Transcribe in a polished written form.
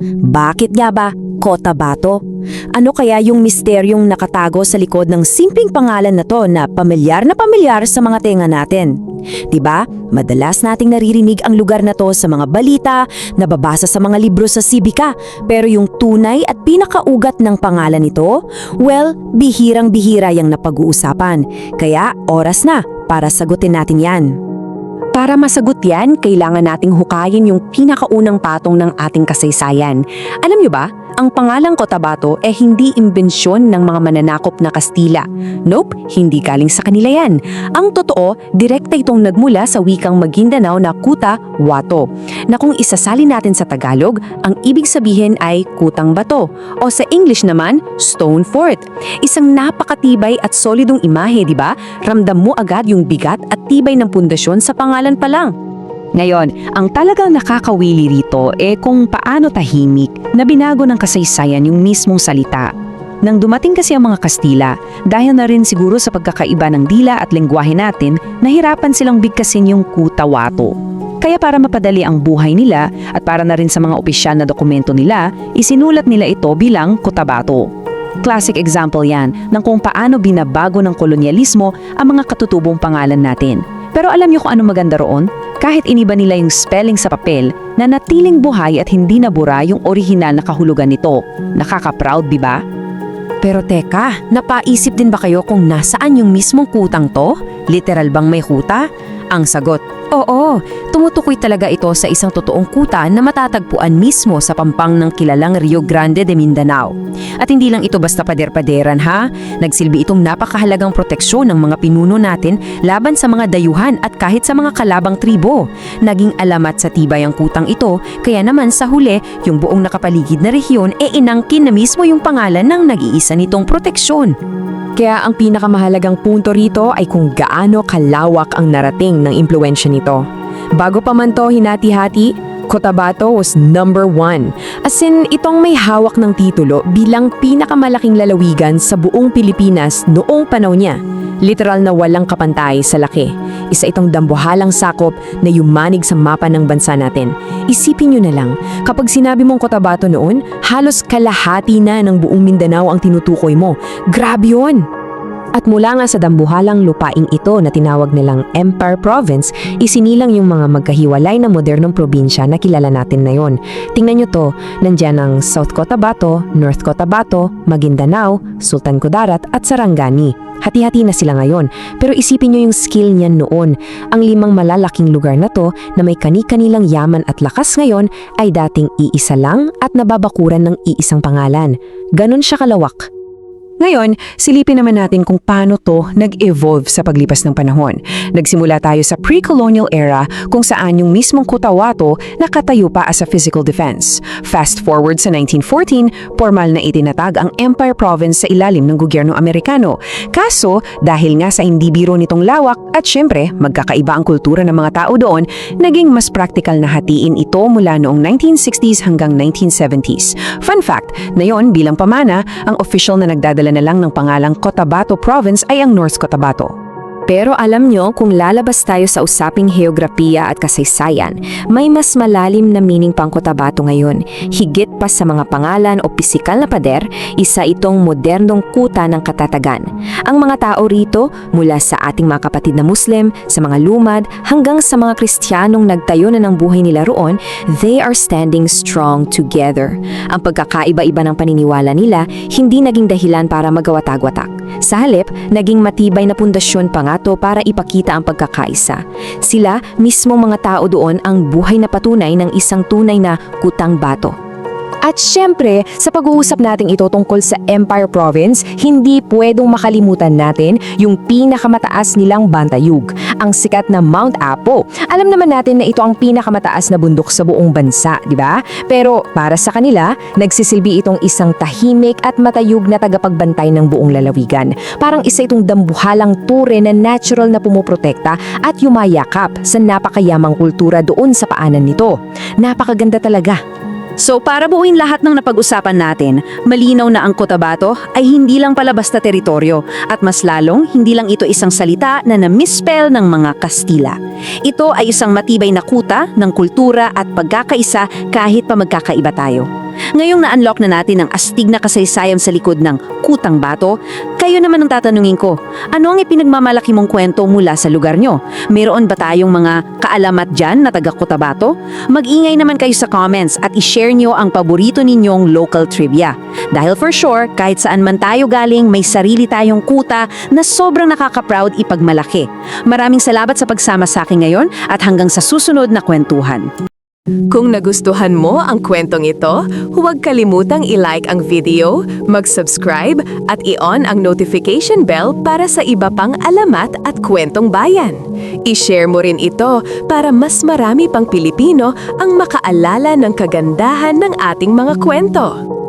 Bakit nga ba Cotabato? Ano kaya yung misteryong nakatago sa likod ng simpleng pangalan na to na pamilyar sa mga tenga natin? 'Di ba? Madalas nating naririnig ang lugar na to sa mga balita, nababasa sa mga libro sa sibika, pero yung tunay at pinakaugat ng pangalan nito, well, bihirang-bihira yang napag-uusapan. Kaya oras na para sagutin natin 'yan. Para masagot yan, kailangan nating hukayin yung pinakaunang patong ng ating kasaysayan. Alam nyo ba, ang pangalang Cotabato hindi imbensyon ng mga mananakop na Kastila. Nope, hindi galing sa kanila yan. Ang totoo, direkta itong nagmula sa wikang Maguindanao na Kuta-Wato, na kung isasalin natin sa Tagalog, ang ibig sabihin ay kutang bato, o sa English naman, stone fort. Isang napakatibay at solidong imahe, di ba? Ramdam mo agad yung bigat at tibay ng pundasyon sa pangalan pa lang. Ngayon, ang talagang nakakawili rito kung paano tahimik na binago ng kasaysayan yung mismong salita. Nang dumating kasi ang mga Kastila, dahil na rin siguro sa pagkakaiba ng dila at lengguwahe natin, nahirapan silang bigkasin yung Kuta-Wato. Kaya para mapadali ang buhay nila at para na rin sa mga opisyal na dokumento nila, isinulat nila ito bilang Cotabato. Classic example yan ng kung paano binabago ng kolonyalismo ang mga katutubong pangalan natin. Pero alam niyo kung ano maganda roon? Kahit iniba nila yung spelling sa papel, na natiling buhay at hindi nabura yung orihinal na kahulugan nito. Nakaka-proud, di ba? Pero teka, napaisip din ba kayo kung nasaan yung mismong kutang to? Literal bang may kuta? Ang sagot, oo, tumutukoy talaga ito sa isang totoong kuta na matatagpuan mismo sa pampang ng kilalang Rio Grande de Mindanao. At hindi lang ito basta pader-paderan ha, nagsilbi itong napakahalagang proteksyon ng mga pinuno natin laban sa mga dayuhan at kahit sa mga kalabang tribo. Naging alamat sa tibay ang kutang ito, kaya naman sa huli, yung buong nakapaligid na rehiyon inangkin na mismo yung pangalan ng nag-iisa nitong proteksyon. Kaya ang pinakamahalagang punto rito ay kung gaano kalawak ang narating ng impluwensya nito. Bago pa man to hinati-hati, Cotabato was number 1. As in, itong may hawak ng titulo bilang pinakamalaking lalawigan sa buong Pilipinas noong panahon niya. Literal na walang kapantay sa laki. Isa itong dambuhalang sakop na yumanig sa mapa ng bansa natin. Isipin nyo na lang, kapag sinabi mong Cotabato noon, halos kalahati na ng buong Mindanao ang tinutukoy mo. Grabe yun! At mula nga sa dambuhalang lupaing ito na tinawag nilang Empire Province, isinilang yung mga magkahiwalay na modernong probinsya na kilala natin na yon. Tingnan nyo to, nandyan ang South Cotabato, North Cotabato, Maguindanao, Sultan Kudarat at Sarangani. Hati-hati na sila ngayon, pero isipin nyo yung skill niyan noon. Ang 5 malalaking lugar na to na may kani-kanilang yaman at lakas ngayon ay dating iisa lang at nababakuran ng iisang pangalan. Ganon siya kalawak. Ngayon, silipin naman natin kung paano to nag-evolve sa paglipas ng panahon. Nagsimula tayo sa pre-colonial era kung saan yung mismong Cotabato nakatayo pa as a physical defense. Fast forward sa 1914, formal na itinatag ang Empire Province sa ilalim ng gobyerno Amerikano. Kaso, dahil nga sa hindi biro nitong lawak at syempre magkakaiba ang kultura ng mga tao doon, naging mas practical na hatiin ito mula noong 1960s hanggang 1970s. Fun fact, ngayon bilang pamana, ang official na nagdadala na lang ng pangalang Cotabato Province ay ang North Cotabato. Pero alam nyo, kung lalabas tayo sa usaping heograpiya at kasaysayan, may mas malalim na meaning pang Cotabato ngayon. Higit pa sa mga pangalan o pisikal na pader, isa itong modernong kuta ng katatagan. Ang mga tao rito, mula sa ating mga kapatid na Muslim, sa mga lumad, hanggang sa mga Kristiyanong nagtayo na ng buhay nila roon, they are standing strong together. Ang pagkakaiba-iba ng paniniwala nila, hindi naging dahilan para magawatak-watak. Sa halip, naging matibay na pundasyon pa nga to para ipakita ang pagkakaisa. Sila, mismo mga tao doon ang buhay na patunay ng isang tunay na kutang bato. At syempre, sa pag-uusap natin ito tungkol sa Empire Province, hindi pwedeng makalimutan natin yung pinakamataas nilang bantayug, ang sikat na Mount Apo. Alam naman natin na ito ang pinakamataas na bundok sa buong bansa, di ba? Pero para sa kanila, nagsisilbi itong isang tahimik at matayog na tagapagbantay ng buong lalawigan. Parang isa itong dambuhalang ture na natural na pumuprotekta at yumayakap sa napakayamang kultura doon sa paanan nito. Napakaganda talaga. So para buuin lahat ng napag-usapan natin, malinaw na ang Cotabato ay hindi lang pala basta teritoryo at mas lalong hindi lang ito isang salita na na-misspell ng mga Kastila. Ito ay isang matibay na kuta ng kultura at pagkakaisa kahit pa magkakaiba tayo. Ngayong na-unlock na natin ang astig na kasaysayan sa likod ng Kutang Bato, kayo naman ang tatanungin ko, ano ang ipinagmamalaki mong kwento mula sa lugar nyo? Mayroon ba tayong mga kaalamat dyan na taga Cotabato? Mag-ingay naman kayo sa comments at i-share nyo ang paborito ninyong local trivia. Dahil for sure, kahit saan man tayo galing, may sarili tayong kuta na sobrang nakaka-proud ipagmalaki. Maraming salamat sa pagsama sa akin ngayon at hanggang sa susunod na kwentuhan. Kung nagustuhan mo ang kwentong ito, huwag kalimutang i-like ang video, mag-subscribe at i-on ang notification bell para sa iba pang alamat at kwentong bayan. I-share mo rin ito para mas marami pang Pilipino ang makaalala ng kagandahan ng ating mga kwento.